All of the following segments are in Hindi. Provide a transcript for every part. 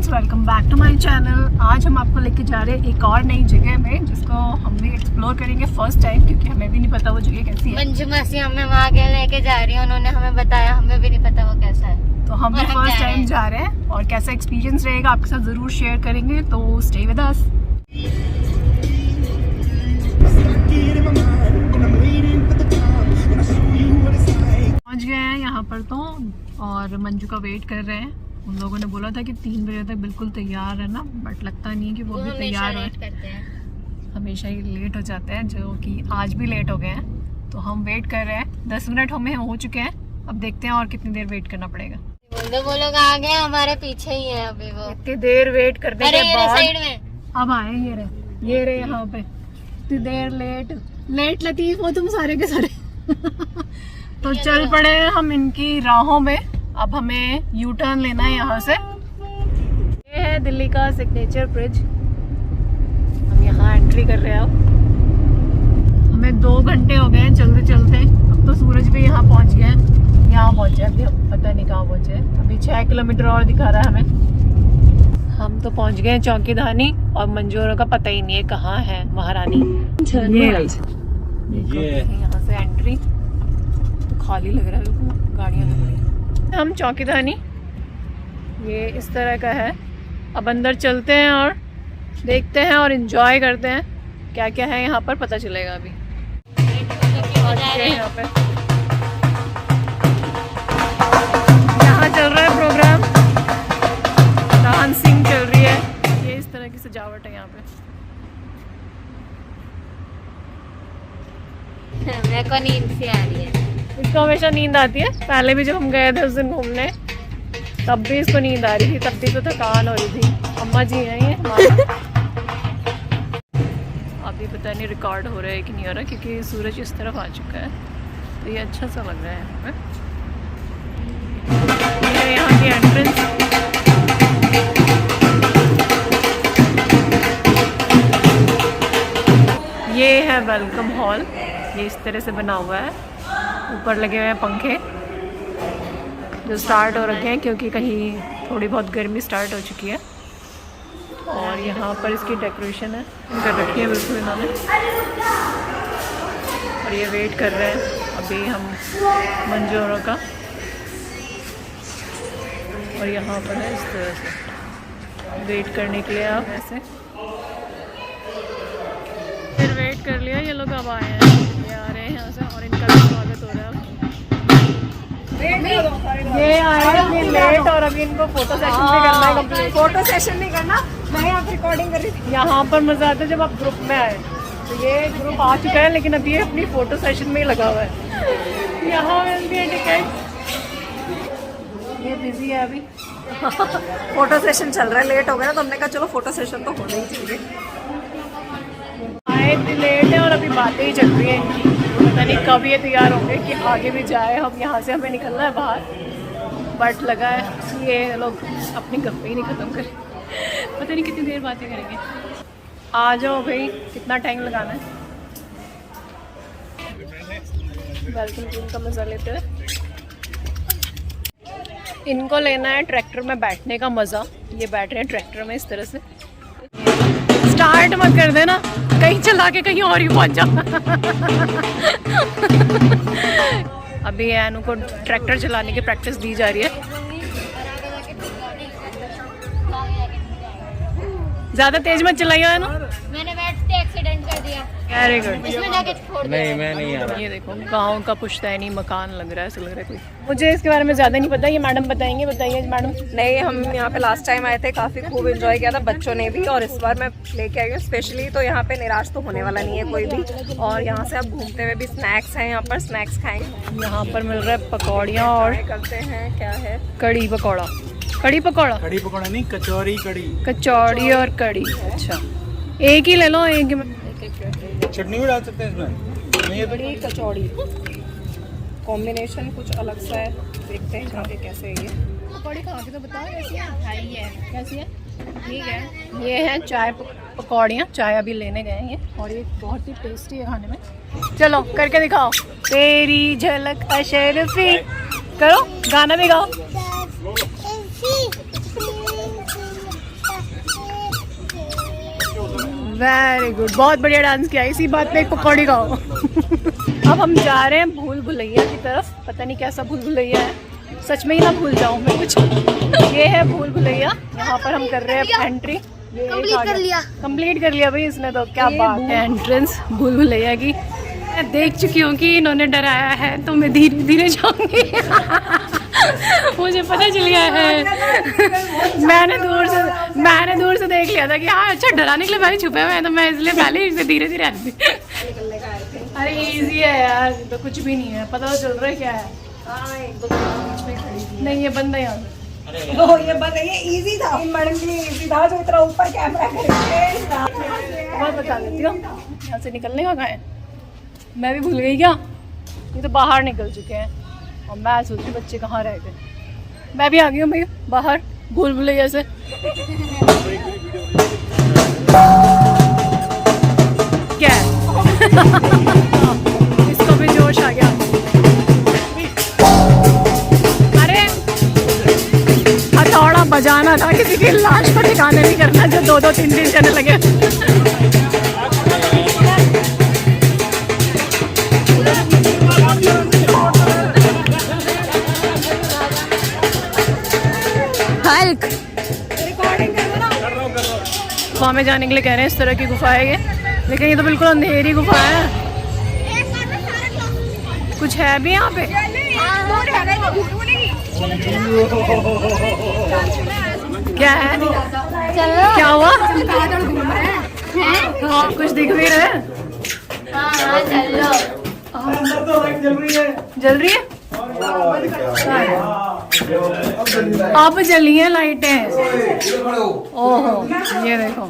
Welcome back to my channel. आज हम आपको लेके जा रहे हैं एक और नई जगह में जिसको हम भी एक्सप्लोर करेंगे फर्स्ट टाइम, क्योंकि हमें भी नहीं पता वो जगह कैसी है। मंजू मासी हमें वहाँ के लेके जा रही है, उन्होंने हमें बताया, हमें भी नहीं पता वो कैसा है। तो हम भी फर्स्ट टाइम जा रहे हैं और कैसा एक्सपीरियंस रहेगा आपके साथ ज़रूर शेयर करेंगे, तो स्टे विद अस। पहुँच गए हैं यहाँ पर तो, और मंजू का वेट कर रहे हैं। उन लोगों ने बोला था कि 3 बजे तक बिल्कुल तैयार रहना, बट लगता नहीं है कि वो भी तैयार हो। हमेशा ही लेट हो जाते हैं, जो कि आज भी लेट हो गए हैं। तो हम वेट कर रहे हैं, 10 मिनट हमें हो चुके हैं। अब देखते हैं और कितनी देर वेट करना पड़ेगा। वो लोग आ गए, हमारे पीछे ही है अभी वो। इतनी देर वेट करने के बाद साइड में अब आए ये रहे यहाँ पे। इतनी देर लेट लतीफ हो तुम सारे के सारे। तो चल पड़े हम इनकी राहों में। अब हमें यू टर्न लेना है यहाँ से। ये है दिल्ली का सिग्नेचर ब्रिज। हम यहाँ एंट्री कर रहे हैं। अब हमें 2 घंटे हो गए हैं चलते चलते। अब तो सूरज भी यहाँ पहुँच गया है। यहाँ पहुँचे, अभी हम पता नहीं कहाँ पहुँचे। अभी 6 किलोमीटर और दिखा रहा है हमें। हम तो पहुँच गए हैं चौकीधानी, और मंजूरों का पता ही नहीं है कहाँ है महारानी। यहाँ से एंट्री तो खाली लग रहा है, गाड़ियाँ लग रही है। हम चौकीधानी, ये इस तरह का है। अब अंदर चलते हैं और देखते हैं और एंजॉय करते हैं क्या क्या है यहाँ पर, पता चलेगा अभी। यहाँ पे यहाँ चल रहा है प्रोग्राम, डांसिंग चल रही है। ये इस तरह की सजावट है यहाँ पे। मेरे को नींद सी आ रही है। इसको हमेशा नींद आती है। पहले भी जब हम गए थे उस दिन घूमने, तब भी इसको नींद आ रही थी, तब भी तो थकान हो रही थी। अम्मा जी हैं ये। अभी पता नहीं रिकॉर्ड हो रहा है कि नहीं हो रहा, क्योंकि सूरज इस तरफ आ चुका है, तो ये अच्छा सा लग रहा है यहाँ पे। ये यहाँ की एंट्रेंस। ये है वेलकम हॉल। ये इस तरह से बना हुआ है। ऊपर लगे हुए हैं पंखे जो स्टार्ट हो रखे हैं, क्योंकि कहीं थोड़ी बहुत गर्मी स्टार्ट हो चुकी है। और यहाँ पर इसकी डेकोरेशन है कर रखी है बिल्कुल इन्होंने। और ये वेट कर रहे हैं अभी हम मंजूरों का। और यहाँ पर है इस तरह से वेट करने के लिए आप ऐसे। फिर वेट कर लिया, ये लोग अब आए हैं, ये आ रहे हैं यहाँ से, और इनका भी स्वागत हो रहा है। ये आए हैं लेट, और अभी इनको फोटो सेशन भी करना है कंप्लीट। फोटो सेशन नहीं करना, मैं यहाँ पे रिकॉर्डिंग कर रही थी। यहाँ पर मजा आता है जब आप ग्रुप में आए। तो ये ग्रुप आ चुका है, लेकिन अभी ये अपनी फोटो सेशन में ही लगा हुआ है। यहाँ मिलती है टिकट। ये बिजी है अभी। फोटो सेशन चल रहा है, लेट हो गया तो हमने कहा चलो फोटो सेशन तो होना ही चाहिए। आए इतनी लेट है और अभी बातें ही चल रही हैं इनकी। पता नहीं कब ये तैयार होंगे कि आगे भी जाए हम। यहाँ से हमें निकलना है बाहर, बट लगा है ये लोग अपनी गप्पे ही नहीं ख़त्म करें। पता नहीं कितनी देर बातें करेंगे। आ जाओ भाई, कितना टाइम लगाना है। वेलकम ड्रिंक का मज़ा लेते हुए। इनको लेना है ट्रैक्टर में बैठने का मज़ा। ये बैठ रहे हैं ट्रैक्टर में इस तरह से। स्टार्ट मत कर देना, कहीं चला के कहीं और ही पहुंच जा। अभी एनु को ट्रैक्टर चलाने की प्रैक्टिस दी जा रही है। ज्यादा तेज मत चलाइए एनु। मैंने बैठते एक्सीडेंट कर दिया। Very good. इसमें जाके छोड़ दिया। नहीं, मैं नहीं आ रहा। ये देखो गांव का पुश्तैनी मकान लग रहा है, ऐसा लग रहा है कोई। मुझे इसके बारे में ज़्यादा नहीं पता, ये मैडम बताएंगे। बताइए मैडम। नहीं, हम यहाँ पे लास्ट टाइम आए थे, काफ़ी खूब एंजॉय किया था बच्चों ने भी, और इस बार मैं लेके आई हूँ स्पेशली। तो यहाँ पे निराश तो होने वाला नहीं है कोई भी। और यहाँ से अब घूमते हुए भी स्नैक्स हैं, यहाँ पर स्नैक्स खाएंगे। यहाँ पर मिल रहा है पकौड़ियाँ और करते हैं क्या है, कड़ी पकौड़ा। कड़ी पकौड़ा नहीं, कचौरी कड़ी। कचौड़ी और कड़ी। अच्छा, एक ही ले लो, एक ही। चटनी भी डाल सकते हैं इसमें। बड़ी कचौड़ी कॉम्बिनेशन कुछ अलग सा है। देखते हैं खा के कैसे है ये। पकौड़ी खा के तो बताओ कैसी है। कैसी है? ठीक है। ये है चाय पकौड़ियाँ। चाय अभी लेने गए हैं ये, और ये बहुत ही टेस्टी है खाने में। चलो करके दिखाओ। तेरी झलक अशरफी करो, गाना भी गाओ। वेरी गुड, बहुत बढ़िया डांस किया। इसी बात पे एक पकौड़ी खाओ। अब हम जा रहे हैं भूल भुलैया की तरफ। पता नहीं कैसा भूल भुलैया है, सच में ही ना भूल जाऊँ मैं कुछ। ये है भूल भुलैया, यहाँ पर हम कर रहे हैं एंट्री। कंप्लीट कर लिया भाई इसने तो, क्या बात है। एंट्रेंस भूल भुलैया की मैं देख चुकी हूँ कि इन्होंने डराया है तो मैं धीरे धीरे जाऊंगी। मुझे पता चल गया है। मैंने दूर से देख लिया था कि हाँ अच्छा डराने के लिए पहले छुपे हुए हैं, तो मैं इसलिए पहले इसे धीरे धीरे आती। अरे इजी है यार, तो कुछ भी नहीं है, पता तो चल रहा है क्या है। नहीं ये बंद है यहाँ से। ओ ये बंद है, ये इजी था मैडम जी, इजी था जो इतना ऊपर कैमरा करके। मैं बता देती हूँ यहाँ से निकलने का कहाँ है। मैं भी भूल गई क्या, ये तो बाहर निकल चुके हैं और मैं सोचती बच्चे कहाँ रह गए। मैं भी आ गई हूँ भैया बाहर भूल भुलैया से। क्या है? इसको भी जोश आ गया। अरे हथौड़ा बजाना था, किसी की लाश को ठिकाने नहीं करना जो 2-2-3-3 जने लगे। हल्क गुफा में जाने के लिए कह रहे हैं, इस तरह की गुफा है ये, लेकिन ये तो बिल्कुल अंधेरी गुफा है। कुछ है भी यहाँ पे? क्या है? क्या हुआ? हाँ, कुछ दिख भी रहा है। जल रही है? अब जली है लाइटें। ओहो ये देखो,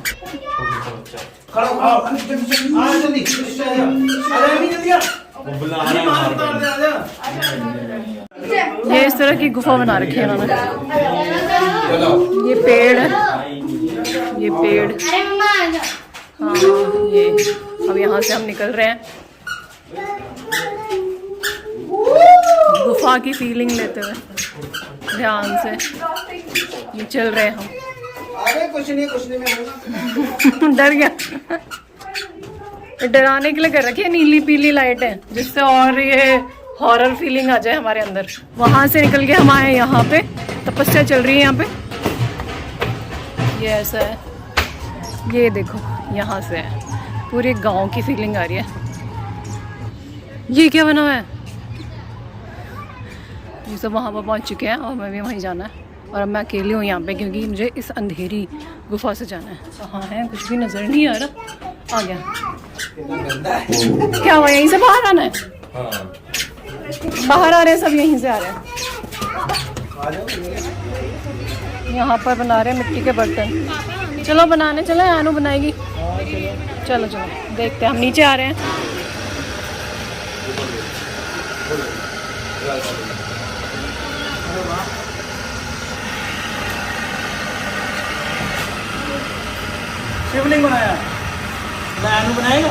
ये इस तरह की गुफा बना रखी है इन्होंने। ये पेड़ है, ये पेड़। हाँ ये, अब यहाँ से हम निकल रहे हैं गुफा की फीलिंग लेते हुए ध्यान से। ये चल रहे हैं हम। अरे कुछ नहीं डर गया। डराने के लिए कर रखी है नीली पीली लाइटें, जिससे और ये हॉरर फीलिंग आ जाए हमारे अंदर। वहां से निकल के हम आए यहाँ पे, तपस्या चल रही है यहाँ पे। ये ऐसा है, ये देखो यहाँ से है, पूरे गांव की फीलिंग आ रही है। ये क्या बना हुआ है? ये सब वहाँ पर पहुँच चुके हैं और मैं भी वहीं जाना है। और अब मैं अकेली हूँ यहाँ पे, क्योंकि मुझे इस अंधेरी गुफा से जाना है। कहाँ है? कुछ भी नज़र नहीं आ रहा। आ गया। क्या हुआ, यहीं से बाहर आना है? बाहर आ रहे हैं सब, यहीं से आ रहे हैं। यहाँ पर बना रहे हैं मिट्टी के बर्तन। चलो बनाने चलो, आनू बनाएगी। चलो चलो देखते हैं, हम नीचे आ रहे हैं। शिवलिंग बनाया, आनू बनाएगा।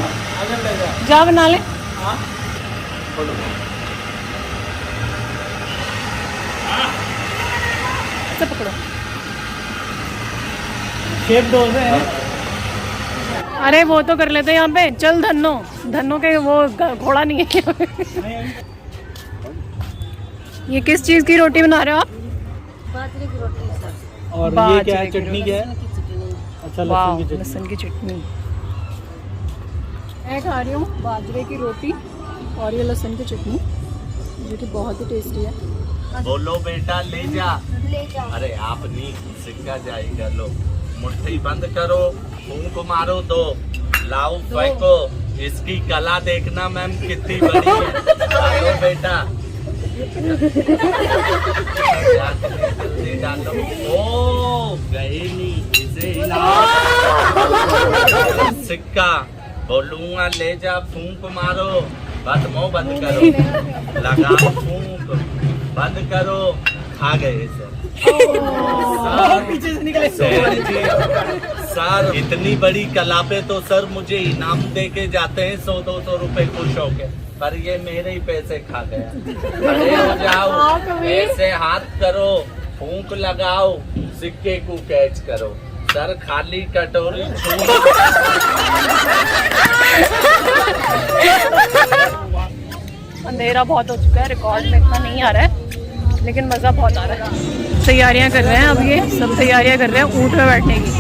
जा बना ले। से पकड़ो। शेप दो से। अरे वो तो कर लेते हैं यहाँ पे। चल धन्नो के वो घोड़ा नहीं है। ये किस चीज की रोटी बना रहे हो आप? बाजरे की रोटी सर। और ये क्या है? चटनी क्या है? अच्छा लहसुन की चटनी। मैं खा रही हूँ बाजरे की रोटी और ये लहसुन की चटनी, जो कि बहुत ही टेस्टी है। बोलो बेटा ले जा। अरे आप नहीं, सिक्का जाएगा। लो मुट्ठी बंद करो, फूंक मारो दो, लाओ फेंको। इसकी कला देखना मैम कितनी बड़ी है। आओ बेटा। जल्दी डालो। ओ गए नहीं, इसे सिक्का बोलूंगा ले जा, फूंक मारो। बंद करो, लगाओ फूंक, बंद करो। खा गए सर। पीछे से निकले। सर इतनी बड़ी कला पे तो सर मुझे इनाम दे के जाते हैं 100-200 रुपए खुश होके, पर ये मेरे ही पैसे खा गया। खड़े हो जाओ, ऐसे हाथ करो, फूंक लगाओ, सिक्के को कैच करो। सर खाली कटोरी अंधेरा बहुत हो चुका है, रिकॉर्ड में इतना नहीं आ रहा है लेकिन मज़ा बहुत आ रहा है। तैयारियां कर रहे हैं अब, ये सब तैयारियां कर रहे हैं ऊँट में बैठने की।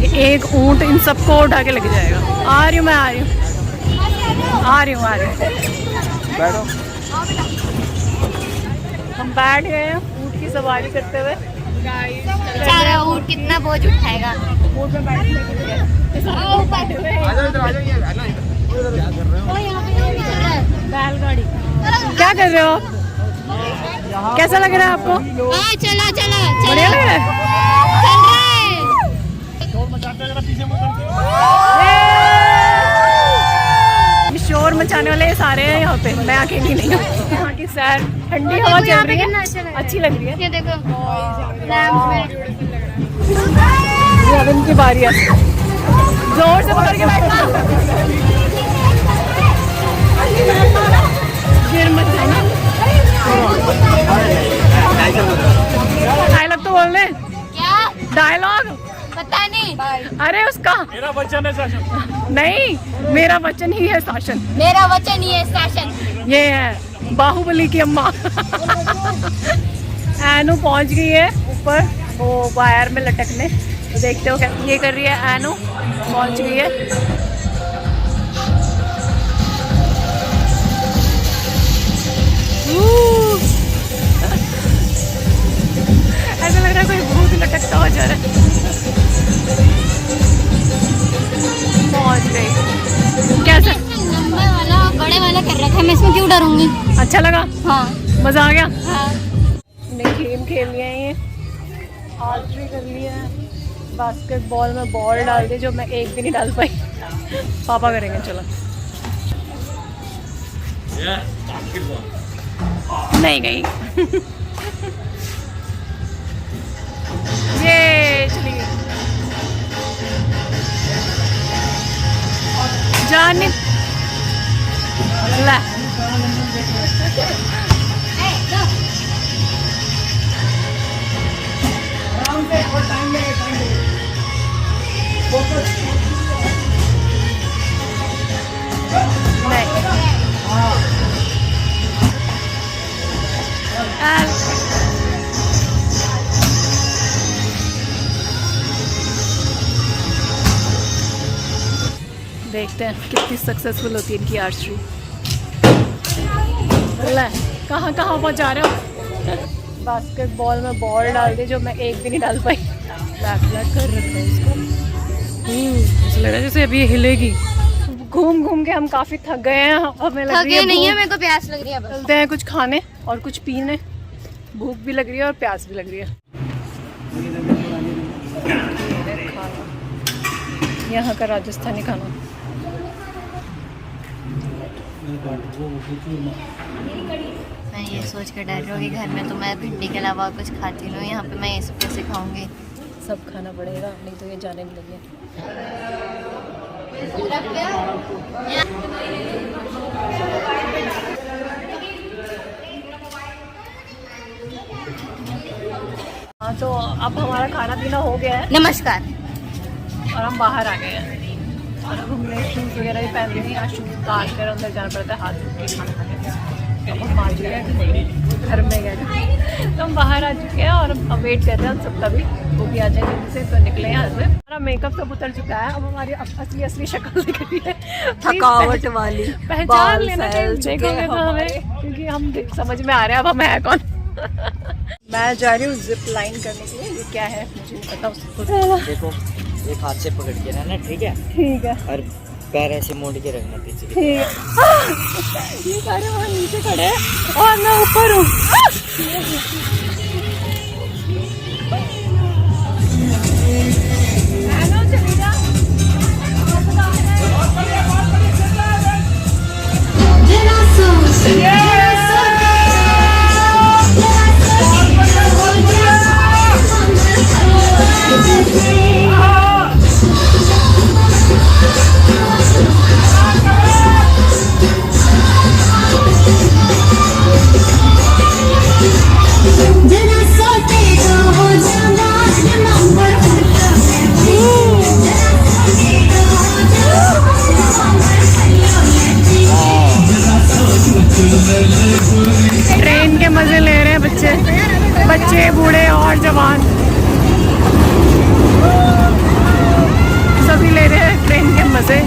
ये एक ऊँट इन सबको उठा के लेके जाएगा। आ रही हूँ मैं, आ रही हूँ। बैठो। हम बैठ गए हैं ऊँट की सवारी करते हुए। बेचारा ऊँट कितना बोझ उठाएगा। ऊँट में बैठने के लिए बैठे हुए हैं। बैलगाड़ी। क्या कर रहे हो आप? कैसा लग रहा है आपको? चला बढ़िया लग रहा है। ये शोर मचाने वाले ये सारे हैं यहाँ पे, मैं अकेली नहीं हूँ। यहाँ की सैर ठंडी हवा चल रही है, अच्छी लग रही है। ये देखो लैंप में ये अब इनकी बारी है, जोर से पकड़ के बैठना, गिर मत जाना। डायलॉग तो बोलने। क्या डायलॉग पता नहीं। अरे उसका मेरा वचन है शासन। नहीं, मेरा वचन ही है शासन। मेरा वचन ही है शासन। ये है बाहुबली की अम्मा। एनू पहुंच गई है ऊपर वो वायर में लटकने, तो देखते हो क्या ये कर रही है। एनू पहुंच गई है। ऐसा लग रहा है कोई भूत लटकता हुआ जा रहा है। पहुंच गई। कैसा लंबा वाला बड़े वाला कर रखा है, मैं इसमें क्यों डरूंगी। अच्छा लगा? हाँ मजा आ गया? हाँ। हमने गेम खेल लिया है, ये आर्चरी कर लिया है, बास्केटबॉल में बॉल डाल दी जो मैं एक भी नहीं डाल पाई। पापा करेंगे। चलो नहीं गई। ये चली गई। जाने ला देखते हैं कितनी सक्सेसफुल होती है इनकी आर्चरी। कहाँ कहाँ पहुँचा रहे हो? बास्केटबॉल में बॉल डाल दी जो मैं एक भी नहीं डाल पाई। बैक कर रखा है इसको। ऐसा लग रहा है जैसे अभी ये हिलेगी। घूम घूम के हम काफ़ी थक गए हैं, हमें लग रही है नहीं है, भूख। मेरे को प्यास लग रही है बस। चलते हैं कुछ खाने और कुछ पीने, भूख भी लग रही है और प्यास भी लग रही है। यहाँ का राजस्थानी खाना। मैं ये सोच कर डर रही हूँ कि घर में तो मैं भिंडी के अलावा कुछ खाती नहीं हूँ, यहाँ पे मैं ये सब कैसे खाऊंगी। सब खाना पड़ेगा, नहीं तो ये जाने नहीं लगे। हाँ तो अब हमारा खाना पीना हो गया है नमस्कार। और हम बाहर आ गए हैं और अब हमने शूज़ वगैरह भी पहन लिए। आज शूज़ उतार कर अंदर जाना पड़ता है हाथ धो के खाना खाने। हम आ चुके हैं घर में गए तो हम बाहर आ चुके हैं और अब वेट कर रहे हैं हम सबका भी, वो भी आ जाए जल्दी से तो निकले यहाँ से। हमारा मेकअप सब उतर चुका है, अब हमारी असली शक्ल दिख रही है। थकावट वाली पहचान लेना चाहिए देखोगे तो हमें, क्योंकि हम समझ में आ रहे हैं अब हम है कौन। मैं जा रही हूँ जिप लाइन करने के लिए। ये क्या है मुझे नहीं पता उसको। देखो एक हाथ से पकड़ के रहना, ठीक है? ठीक है और पैर ऐसे मोड़ के रखना पीछे। ठीक है। ये सारे वहाँ नीचे खड़े हैं और मैं ऊपर हूँ। Did जवान जवान सभी ले रहे हैं ट्रेन के मजे।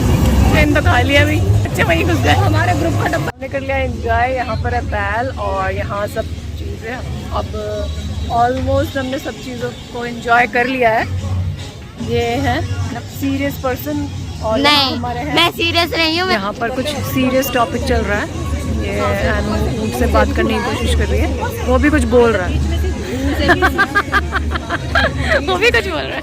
ट्रेन तो खा लिया अभी, अच्छे वही घुस गए। हमारे ग्रुप का डब्बा हमने कर लिया एंजॉय। यहाँ पर है बैल और यहाँ सब चीज़ें। अब ऑलमोस्ट हमने सब चीज़ों को एंजॉय कर लिया है। ये है सीरियस पर्सन और नहीं, हमारे हैं, मैं सीरियस नहीं हूँ। यहाँ पर कुछ सीरियस टॉपिक चल रहा है। ये अनु मुझसे बात करने की कोशिश कर रही है, वो भी कुछ बोल रहा है। वो भी कुछ बोल रहा है।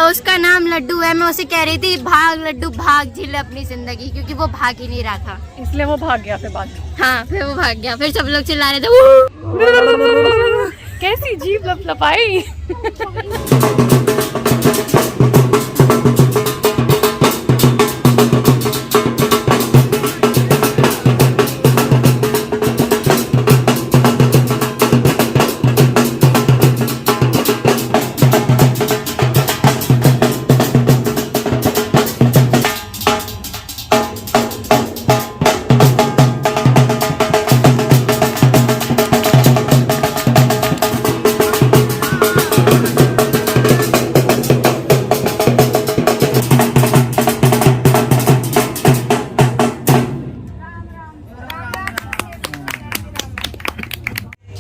उसका नाम लड्डू है। मैं उसे कह रही थी भाग लड्डू भाग, झील अपनी जिंदगी, क्योंकि वो भाग ही नहीं रहा था। इसलिए वो भाग गया फिर बात। हाँ, फिर वो भाग गया। फिर सब लोग चिल्ला रहे थे कैसी जीभ लपलपाई।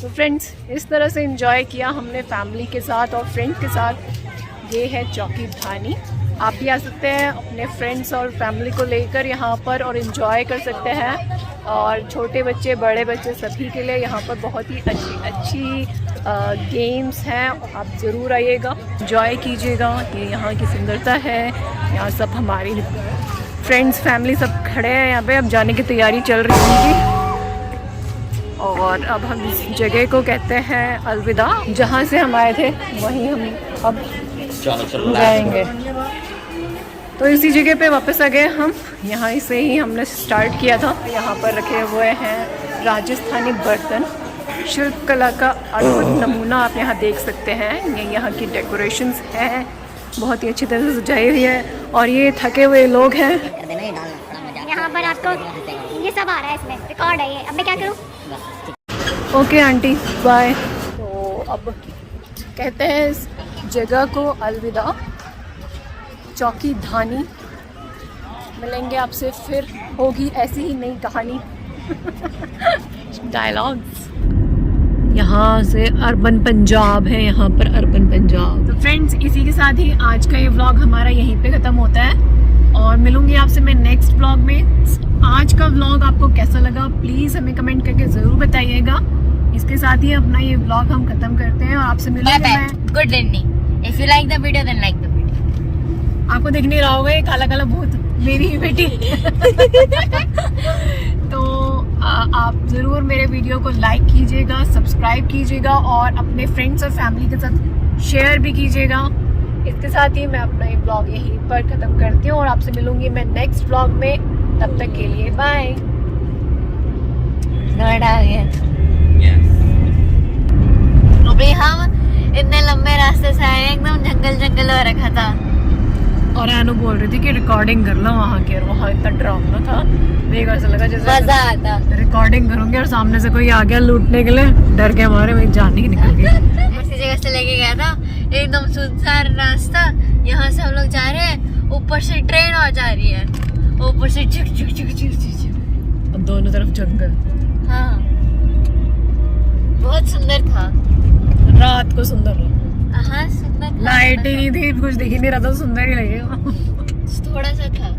तो फ्रेंड्स, इस तरह से एंजॉय किया हमने फैमिली के साथ और फ्रेंड्स के साथ। ये है चौकी धानी। आप भी आ सकते हैं अपने फ्रेंड्स और फैमिली को लेकर यहाँ पर और एंजॉय कर सकते हैं। और छोटे बच्चे बड़े बच्चे सभी के लिए यहाँ पर बहुत ही अच्छी गेम्स हैं। आप ज़रूर आइएगा, एंजॉय कीजिएगा। ये यहाँ की सुंदरता है। यहाँ सब हमारी फ्रेंड्स फैमिली सब खड़े हैं यहाँ पे। अब जाने की तैयारी चल रही होगी और अब हम इस जगह को कहते हैं अलविदा। जहाँ से हम आए थे वहीं हम अब जाएंगे। तो इसी जगह पे वापस आ गए हम। यहाँ से ही हमने स्टार्ट किया था। यहाँ पर रखे हुए हैं राजस्थानी बर्तन, शिल्प कला का अद्भुत नमूना आप यहाँ देख सकते हैं। ये यहाँ की डेकोरेशंस हैं, बहुत ही अच्छी तरह से सजाई हुई है। और ये थके हुए लोग हैं। यहाँ पर आपको ये सब आ रहा है, इसमें रिकॉर्ड है ये। अब मैं क्या करूँ? Okay aunty, bye. तो अब कहते हैं इस जगह को अलविदा, चौकी धानी। मिलेंगे आपसे फिर, होगी ऐसी ही नई कहानी। डायलॉग्स। यहाँ से अर्बन पंजाब है, यहाँ पर अर्बन पंजाब। तो फ्रेंड्स, इसी के साथ ही आज का ये व्लॉग हमारा यहीं पे ख़त्म होता है और मिलूंगी आपसे मैं नेक्स्ट व्लॉग में। आज का व्लॉग आपको कैसा लगा प्लीज़ हमें कमेंट करके ज़रूर बताइएगा। इसके साथ ही अपना ये व्लॉग हम खत्म करते हैं और आपसे मिलूंगी मैं। Good ending. If you like the video then like the video. आपको दिख नहीं रहा होगा ये काला काला भूत मेरी ही बेटी। तो आप ज़रूर मेरे वीडियो को लाइक कीजिएगा, सब्सक्राइब कीजिएगा और अपने फ्रेंड्स और फैमिली के साथ शेयर भी कीजिएगा। इसके साथ ही मैं अपना ये ब्लॉग यहीं पर ख़त्म करती हूँ और आपसे मिलूंगी मैं नेक्स्ट ब्लॉग में। तब तक के लिए बाय। नोएडा आ गया। अभी हम इतने लंबे रास्ते से आए, एकदम जंगल जंगल हो रखा था। और अनु बोल रही थी कि रिकॉर्डिंग कर लो वहाँ की, और वहाँ इतना डरावना था। मेरे को ऐसा लगा जैसे मजा आता। रिकॉर्डिंग करूँगी और सामने से कोई आ गया लूटने के लिए, डर के हमारे मेरी जान ही निकल गई। ऐसी जगह से लेके गया था, एकदम सुनसान रास्ता। यहाँ से हम लोग जा रहे हैं, ऊपर से ट्रेन आ जा रही है, ऊपर से चुक चुक चुक चुक चुक। और दोनों तरफ जंगल। हाँ, बहुत सुंदर था। रात को सुंदर लगा। हाँ, सुंदर था। लाइट ही नहीं थी, कुछ दिख ही नहीं रहा था, सुंदर ही लगेगा। थोड़ा सा था।